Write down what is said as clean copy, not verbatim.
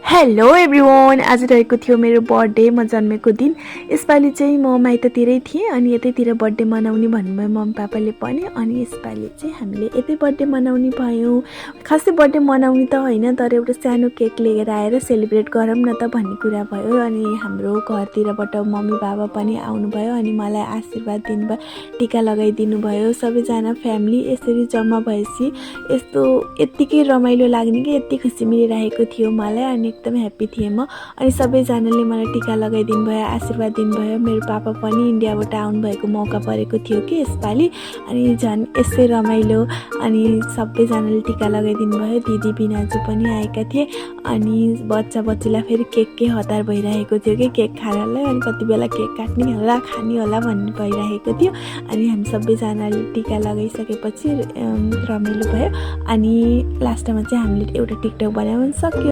Hello everyone, आज रहेको थियो मेरो बर्थडे, म जन्मेको दिन। यसपालि चाहिँ म माइततिरै थिएँ अनि यतैतिर बर्थडे मनाउने भन्नुभयो मम्मी पापाले पनि। अनि यसपालि चाहिँ हामीले यतै बर्थडे मनाउने भयौँ। खासै बर्थडे मनाउने त होइन, तर एउटा सानो केक लिएर आएर सेलिब्रेट गरौँ न त भन्ने कुरा भयो। अनि हाम्रो घरतिरबाट मम्मी बाबा पनि आउनुभयो अनि मलाई आशीर्वाद दिनुभयो, टिका लगाइदिनु भयो। सबैजना फ्यामिली यसरी जम्मा भएपछि यत्तिकै रमाइलो लाग्ने कि यति खुसी मिलिरहेको थियो मलाई। अनि एकदम ह्याप्पी थिएँ म। अनि सबैजनाले मलाई टिका लगाइदिनु भयो, आशीर्वाद दिनुभयो। मेरो पापा पनि इन्डियाबाट आउनुभएको मौका परेको थियो कि यसपालि, अनि झन् यसै रमाइलो। अनि सबैजनाले टिका लगाइदिनु भयो। दिदी बिनाजु पनि आएका थिए। अनि बच्चालाई फेरि केक हतार भइरहेको थियो कि केक खानलाई। अनि कति बेला केक काट्ने होला, खाने होला भन्ने भइरहेको थियो। अनि हामी सबैजनाले टिका लगाइसकेपछि रमाइलो भयो। अनि लास्टमा चाहिँ हामीले एउटा टिकटक बनाउन सक्यो।